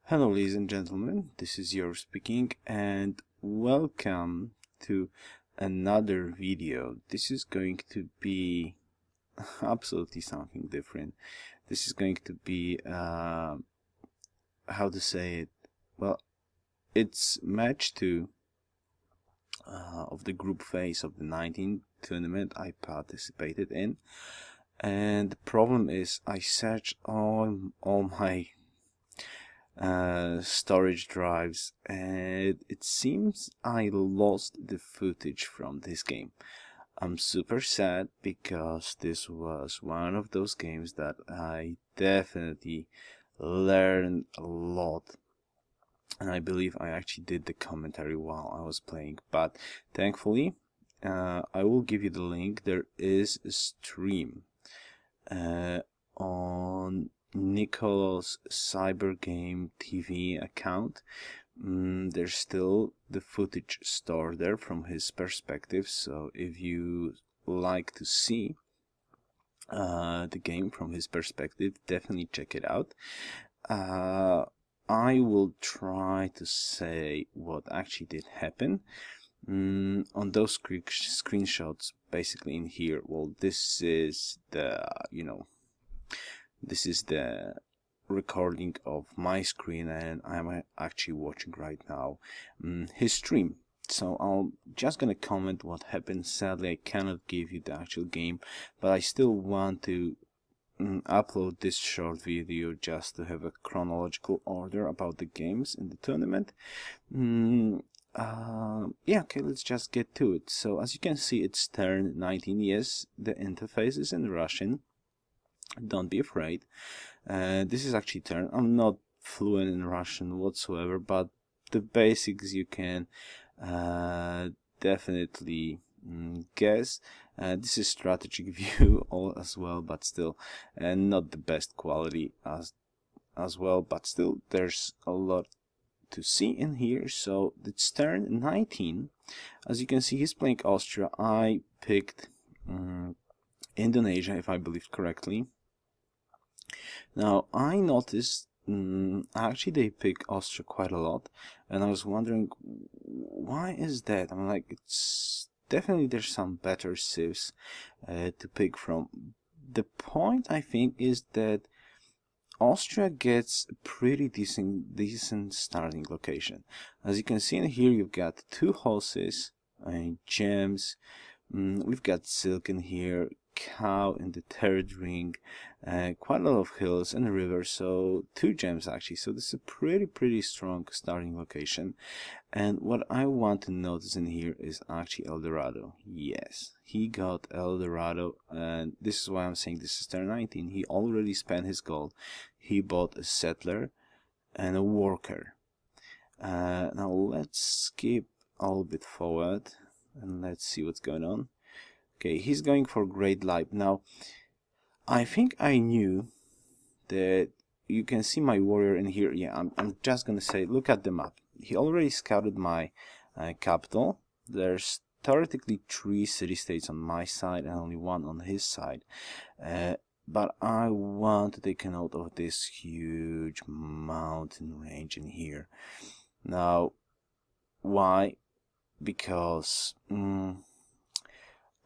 Hello ladies and gentlemen, this is Yoruus speaking and welcome to another video. This is going to be absolutely something different. This is going to be, how to say it, well, it's match 2 of the group phase of the 19th tournament I participated in, and the problem is I searched all my storage drives, and it seems I lost the footage from this game. I'm super sad because this was one of those games that I definitely learned a lot, and I believe I actually did the commentary while I was playing, but thankfully I will give you the link. There is a stream on Nickollo's Cyber Game TV account. There's still the footage stored there from his perspective, so if you like to see the game from his perspective, definitely check it out. I will try to say what actually did happen. On those screenshots, basically in here, well, this is the, this is the recording of my screen, and I'm actually watching right now his stream. So I'm just gonna comment what happened. Sadly, I cannot give you the actual game, but I still want to upload this short video just to have a chronological order about the games in the tournament. Yeah, okay, let's just get to it. So as you can see, it's turn 19. Yes, the interface is in Russian. Don't be afraid. This is actually turn. I'm not fluent in Russian whatsoever, but the basics you can definitely guess. This is strategic view as well, but still, and not the best quality as well, but still there's a lot to see in here. So it's turn 19. As you can see, he's playing Austria. I picked Indonesia, if I believe correctly. Now I noticed actually they pick Austria quite a lot, and I was wondering why is that. I'm like, it's definitely there's some better civs to pick from. The point I think is that Austria gets a pretty decent starting location. As you can see in here, you've got 2 horses, gems. We've got silk in here, cow in the 3rd ring, quite a lot of hills and a river, so 2 gems actually. So this is a pretty strong starting location. And what I want to notice in here is actually El Dorado. Yes, he got El Dorado, and this is why I'm saying this is turn 19. He already spent his gold. He bought a settler and a worker. Now let's skip a little bit forward and let's see what's going on. Okay, he's going for Great Light. Now, I think I knew that you can see my warrior in here. Yeah, I'm just gonna say, look at the map. He already scouted my capital. There's theoretically 3 city-states on my side and only 1 on his side. But I want to take a note of this huge mountain range in here. Now, why? Because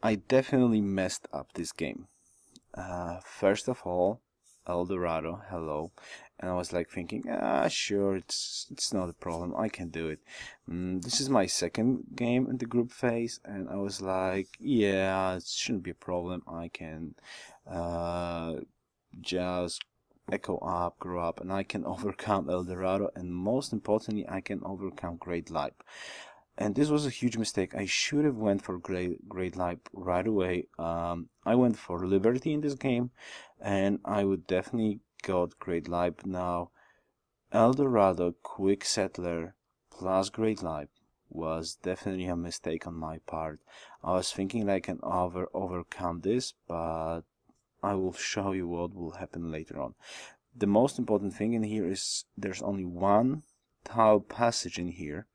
I definitely messed up this game. First of all, El Dorado, hello, and I was like thinking, sure, it's not a problem, I can do it. This is my 2nd game in the group phase, and I was like, yeah, it shouldn't be a problem. I can just echo up, grow up, and I can overcome El Dorado, and most importantly, I can overcome Great Light. And this was a huge mistake. I should have went for Great Light right away. I went for Liberty in this game, and I would definitely got Great Light. Now, El Dorado, quick settler plus Great Light was definitely a mistake on my part. I was thinking I can overcome this, but I will show you what will happen later on. The most important thing in here is there's only 1 tile passage in here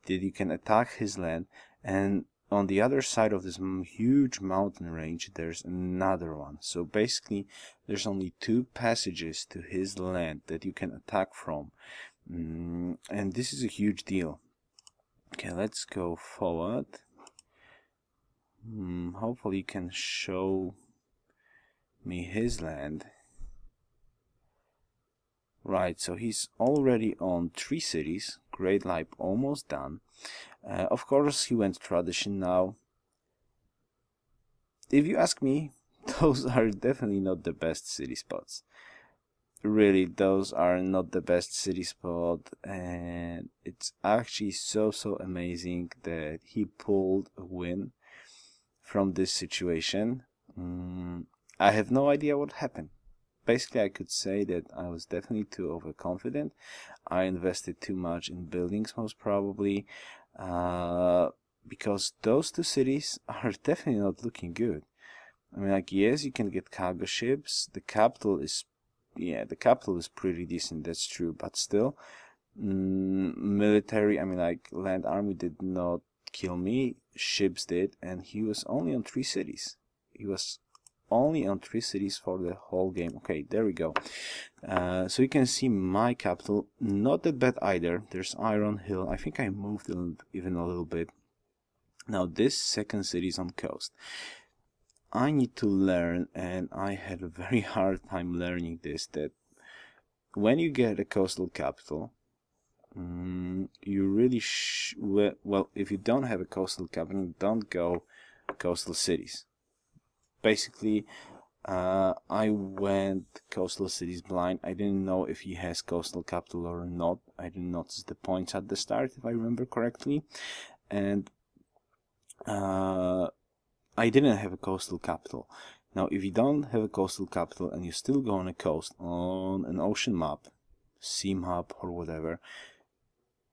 that you can attack his land, and on the other side of this huge mountain range there's another one. So basically there's only 2 passages to his land that you can attack from. And this is a huge deal. Okay, let's go forward. Hopefully you can show me his land. Right, so he's already on 3 cities. Great Life almost done. Of course, he went tradition now. If you ask me, those are definitely not the best city spots. Really, those are not the best city spot, and it's actually so amazing that he pulled a win from this situation. I have no idea what happened. Basically, I could say that I was definitely too overconfident. I invested too much in buildings, most probably, because those 2 cities are definitely not looking good. I mean, like, yes, you can get cargo ships. The capital is pretty decent, that's true, but still, military, I mean, like, land army did not kill me, ships did, and he was only on 3 cities. He was only on 3 cities for the whole game. Okay, there we go. So you can see my capital, not that bad either. There's Iron Hill. I think I moved even a little bit. Now, this second city is on coast. I need to learn, and I had a very hard time learning this, that when you get a coastal capital, you really well, if you don't have a coastal capital, don't go coastal cities. Basically, I went coastal cities blind. I didn't know if he has coastal capital or not. I didn't notice the points at the start, if I remember correctly, and I didn't have a coastal capital. Now, if you don't have a coastal capital and you still go on a coast on an ocean map, sea map, or whatever,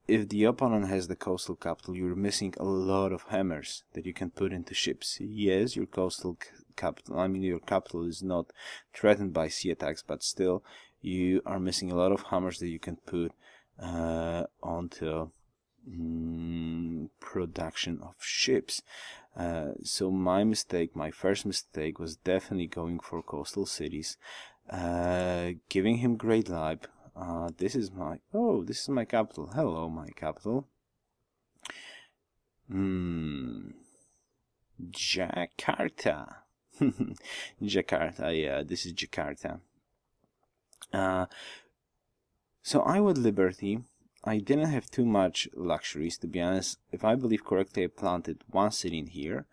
if the opponent has the coastal capital, you're missing a lot of hammers that you can put into ships. Yes, your coastal capital, I mean, your capital is not threatened by sea attacks, but still, you are missing a lot of hammers that you can put onto production of ships. So my first mistake was definitely going for coastal cities, giving him great life. This is my capital. Hello, my capital. Jakarta. Jakarta, yeah, this is Jakarta. So I would Liberty. I didn't have too much luxuries, to be honest. If I believe correctly, I planted 1 city in here,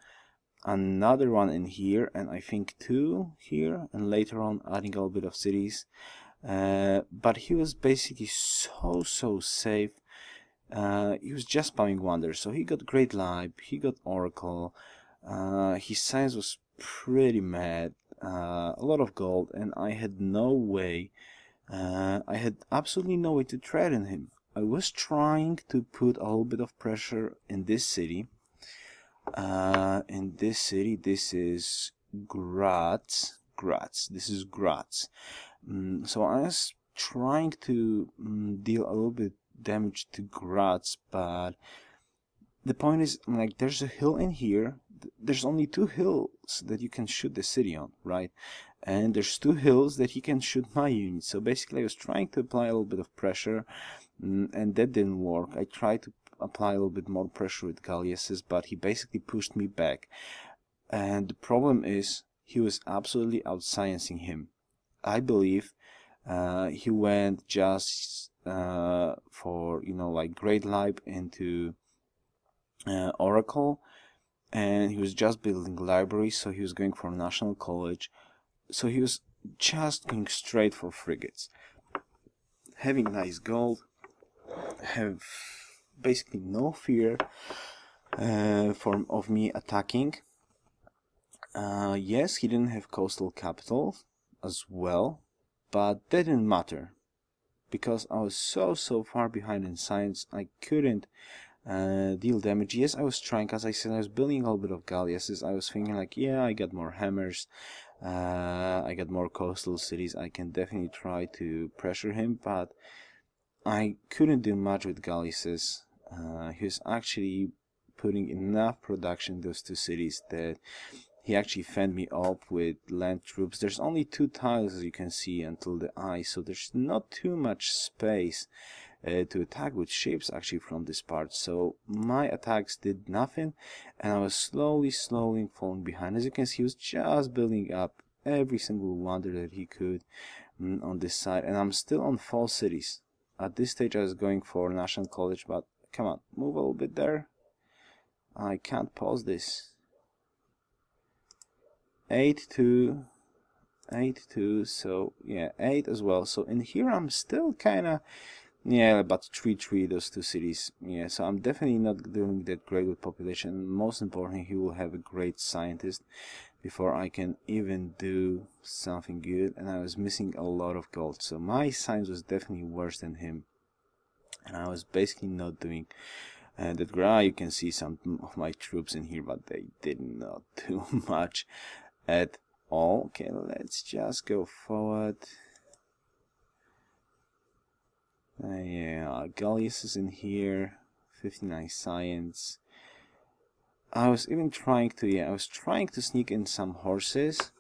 another one in here, and I think 2 here, and later on adding a little bit of cities. But he was basically so safe. He was just spamming wonders. So he got Great Life, he got Oracle, his science was pretty mad, a lot of gold, and I had no way, I had absolutely no way to threaten him. I was trying to put a little bit of pressure in this city. This is Graz. This is Graz. So I was trying to deal a little bit damage to Graz, but the point is, like, there's a hill in here. There's only 2 hills that you can shoot the city on, right? And there's 2 hills that he can shoot my unit. So basically, I was trying to apply a little bit of pressure, and that didn't work. I tried to apply a little bit more pressure with galleasses, but he basically pushed me back. And the problem is, he was absolutely outsciencing him. I believe he went just for, like, Great Life into Oracle, and he was just building libraries, so he was going for National College, so he was just going straight for frigates, having nice gold, have basically no fear of me attacking. Yes, he didn't have coastal capital as well, but that didn't matter, because I was so far behind in science. I couldn't deal damage. Yes, I was trying, as I said, I was building a little bit of galleasses. I was thinking, like, yeah, I got more hammers, I got more coastal cities, I can definitely try to pressure him, but I couldn't do much with galleasses. He was actually putting enough production in those 2 cities that he actually fended me up with land troops. There's only 2 tiles, as you can see, until the eye, so there's not too much space to attack with ships actually from this part. So my attacks did nothing, and I was slowly falling behind. As you can see, he was just building up every single wonder that he could on this side, and I'm still on 4 cities. At this stage I was going for National College, but come on, move a little bit there. I can't pause this. 8-2, 8-2, so yeah, 8 as well. So in here I'm still kinda, yeah, about 3-3, those 2 cities. Yeah, so I'm definitely not doing that great with population. Most importantly, he will have a great scientist before I can even do something good, and I was missing a lot of gold. So my science was definitely worse than him, and I was basically not doing that great. You can see some of my troops in here, but they did not do much at all. Okay, let's just go forward. Yeah, Gallius is in here, 59 science. I was even trying to, yeah, I was trying to sneak in some horses.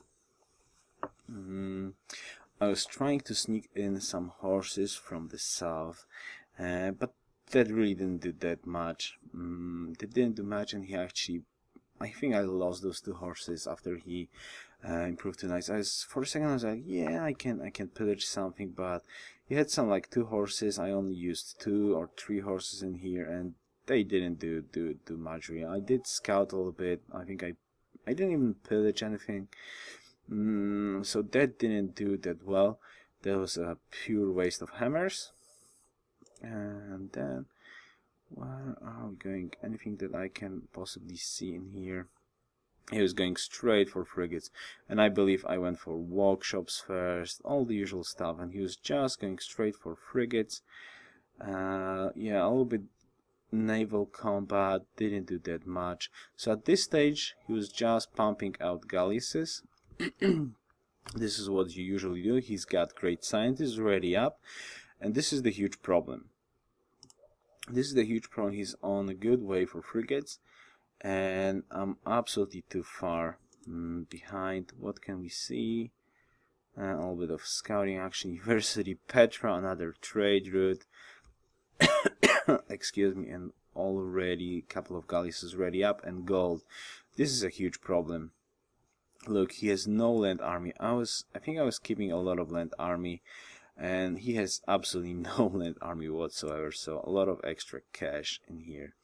I was trying to sneak in some horses from the south, but that really didn't do that much. They didn't do much, and he actually, I think I lost those 2 horses after he improved to nice. For a second I was like, yeah, I can pillage something, but he had some like 2 horses. I only used 2 or 3 horses in here, and they didn't do much really. I did scout a little bit. I think I didn't even pillage anything. So that didn't do that well. That was a pure waste of hammers. And then where are we going? Anything that I can possibly see in here? He was going straight for frigates, and I believe I went for workshops first, all the usual stuff, and he was just going straight for frigates. Yeah, a little bit naval combat, didn't do that much. So at this stage he was just pumping out galleasses. This is what you usually do. He's got great scientists ready up, and this is the huge problem. He's on a good way for frigates, and I'm absolutely too far behind. What can we see? A little bit of scouting action. University Petra, another trade route. Excuse me, and already a couple of galleasses ready up, and gold. This is a huge problem. Look, he has no land army. I think I was keeping a lot of land army, and he has absolutely no land army whatsoever, so a lot of extra cash in here.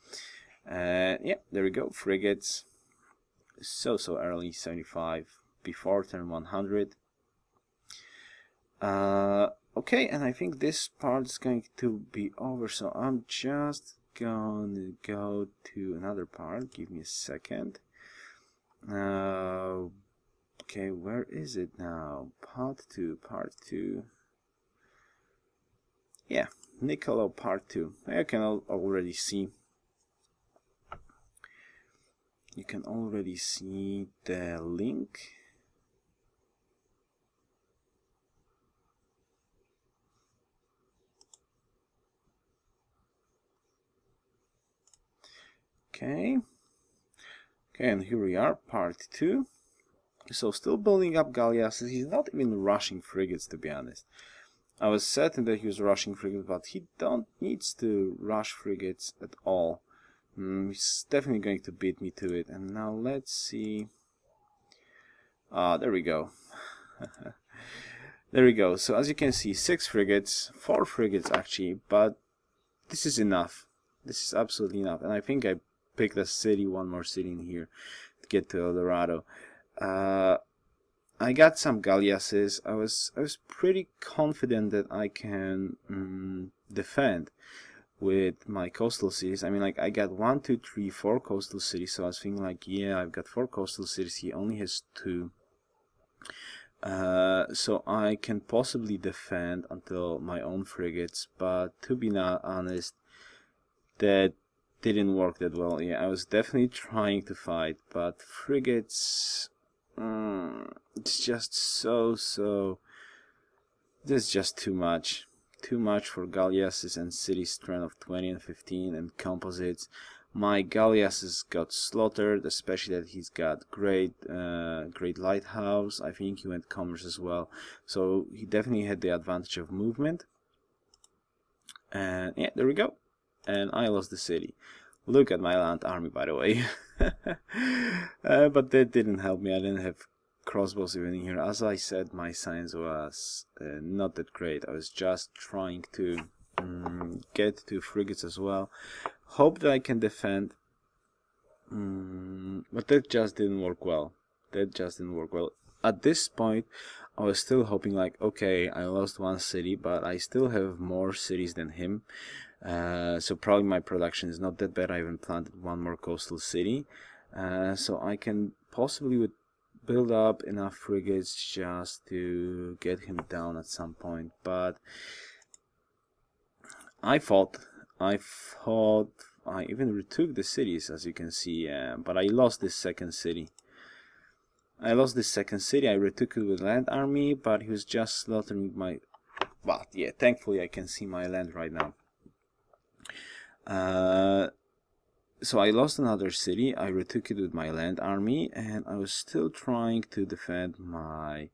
Yeah, there we go, frigates. So early, 75 before turn 100. Okay, and I think this part is going to be over, so I'm just gonna go to another part. Give me a second. Okay, where is it now? Part 2. Yeah, Nickollo part 2. You can already see. You can already see the link. Okay, and here we are, part 2. So still building up galleasses. He's not even rushing frigates, to be honest. I was certain that he was rushing frigates, but he don't needs to rush frigates at all. He's definitely going to beat me to it. And now let's see. There we go. There we go. So as you can see, 6 frigates, 4 frigates actually, but this is enough. This is absolutely enough. And I think I picked a city, one more city in here to get to El Dorado. I got some galleasses. I was pretty confident that I can defend with my coastal cities. I mean, like, I got 1, 2, 3, 4 coastal cities, so I was thinking like, yeah, I've got 4 coastal cities. He only has 2. So I can possibly defend until my own frigates, but to be honest, that didn't work that well. Yeah, I was definitely trying to fight, but frigates, it's just so there's just too much for galleasses and cities strength of 20 and 15 and composites. My galleasses got slaughtered, especially that he's got great lighthouse. I think he went commerce as well, so he definitely had the advantage of movement. And yeah, there we go. And I lost the city. Look at my land army, by the way. But that didn't help me. I didn't have crossbows even here. As I said, my science was not that great. I was just trying to get 2 frigates as well. Hope that I can defend. But that just didn't work well. At this point, I was still hoping like, okay, I lost 1 city, but I still have more cities than him. So probably my production is not that bad. I even planted 1 more coastal city. So I can possibly build up enough frigates just to get him down at some point. But I even retook the cities, as you can see, but I lost this second city. I retook it with land army, but he was just slaughtering my... Well, yeah, thankfully I can see my land right now. So I lost another city. I retook it with my land army, and I was still trying to defend my...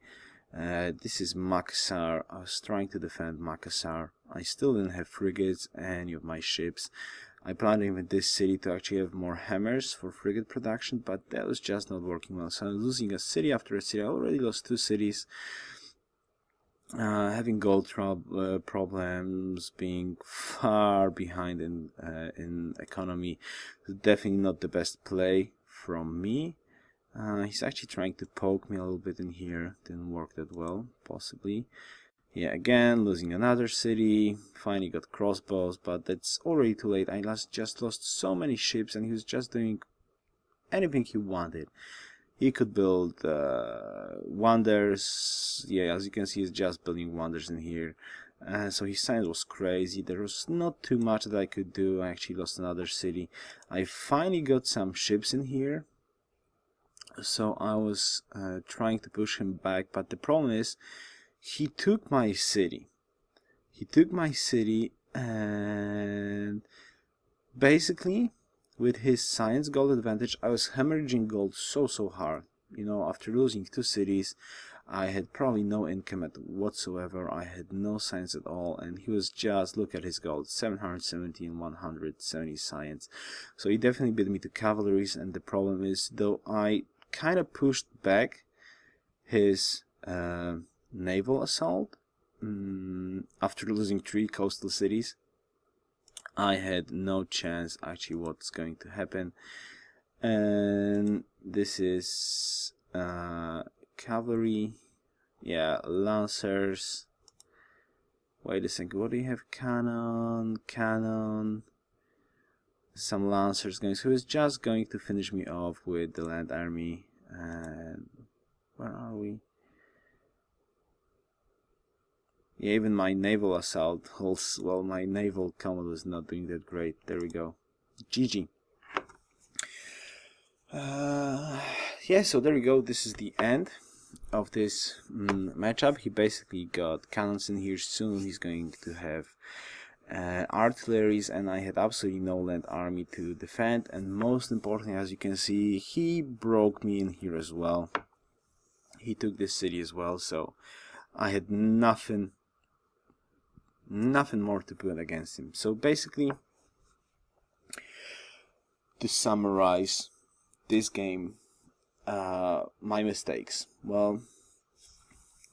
this is Makassar. I was trying to defend Makassar. I still didn't have frigates, any of my ships. I planned even this city to actually have more hammers for frigate production, but that was just not working well. So I was losing a city after a city. I already lost 2 cities. Having gold problems, being far behind in economy, is definitely not the best play from me. He's actually trying to poke me a little bit in here. Didn't work that well, possibly. Yeah, again, losing another city. Finally got crossbows, but that's already too late. I just lost so many ships, and he was just doing anything he wanted. He could build wonders. Yeah, as you can see, he's just building wonders in here. So his science was crazy. There was not too much that I could do. I actually lost another city. I finally got some ships in here. So I was trying to push him back, but the problem is, he took my city. And basically, with his science gold advantage, I was hemorrhaging gold so hard. You know, after losing 2 cities, I had probably no income whatsoever. I had no science at all, and he was just, look at his gold, 770 and 170 science. So he definitely beat me to cavalries, and the problem is, though I kind of pushed back his naval assault after losing 3 coastal cities, I had no chance actually what's going to happen. And this is cavalry, yeah, lancers. Wait a second, what do you have? Cannon, some lancers going. So he's just going to finish me off with the land army. And where are we? Yeah, even my naval assault, well, my naval command was not doing that great. There we go. GG. Yeah, so there we go. This is the end of this matchup. He basically got cannons in here. Soon he's going to have artilleries, and I had absolutely no land army to defend. And most importantly, as you can see, he broke me in here as well. He took this city as well, so I had nothing more to put against him. So basically, to summarize this game, my mistakes. Well,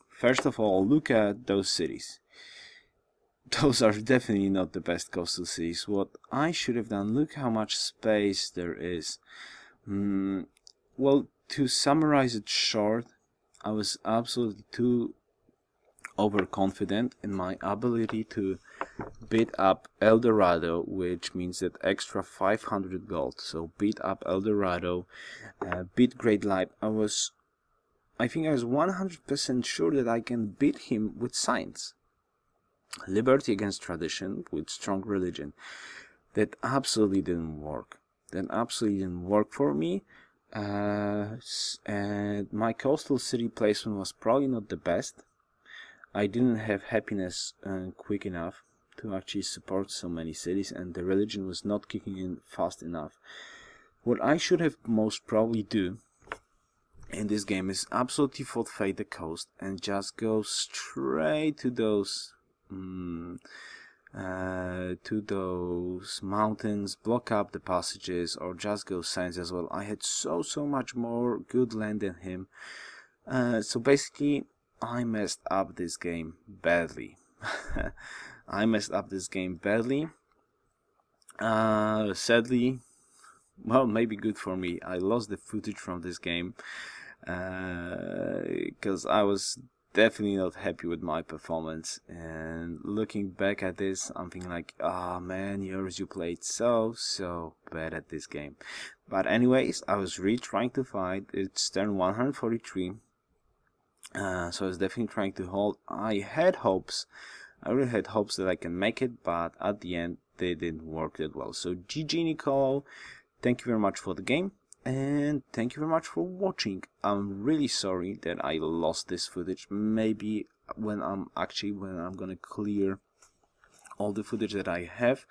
first of all, look at those cities. Those are definitely not the best coastal cities. What I should have done, look how much space there is. Well, to summarize it short, I was absolutely too overconfident in my ability to beat up El Dorado, which means that extra 500 gold. So beat up El Dorado, beat Great Light. I think I was 100% sure that I can beat him with science. Liberty against tradition with strong religion. That absolutely didn't work. For me. And my coastal city placement was probably not the best. I didn't have happiness quick enough to actually support so many cities, and the religion was not kicking in fast enough. What I should have most probably do in this game is absolutely forfeit the coast and just go straight to those mountains, block up the passages, or just go sands as well. I had so much more good land than him. So basically, I messed up this game badly. I messed up this game badly. Sadly, well, maybe good for me, I lost the footage from this game because I was definitely not happy with my performance. And looking back at this, I'm thinking like, ah, man, Yoruus, you played so bad at this game. But anyways, I was really trying to fight. It's turn 143. So I was definitely trying to hold. I had hopes. I really had hopes that I can make it, but at the end, they didn't work that well. So GG Nickollo, thank you very much for the game, and thank you very much for watching. I'm really sorry that I lost this footage. Maybe when I'm gonna clear all the footage that I have,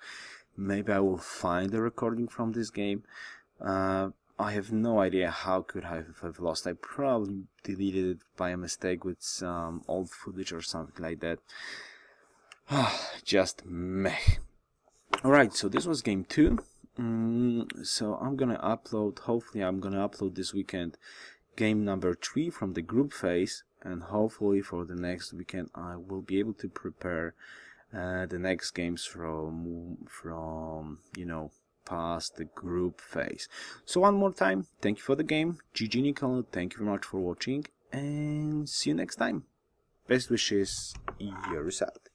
maybe I will find a recording from this game. I have no idea how could I have lost. I probably deleted it by a mistake with some old footage or something like that. Just meh. Alright, so this was game 2. So I'm gonna upload, hopefully I'm gonna upload this weekend game number 3 from the group phase, and hopefully for the next weekend I will be able to prepare the next games from you know, past the group phase. So one more time, thank you for the game. GG Nickollo, thank you very much for watching, and see you next time. Best wishes, Yoruus out.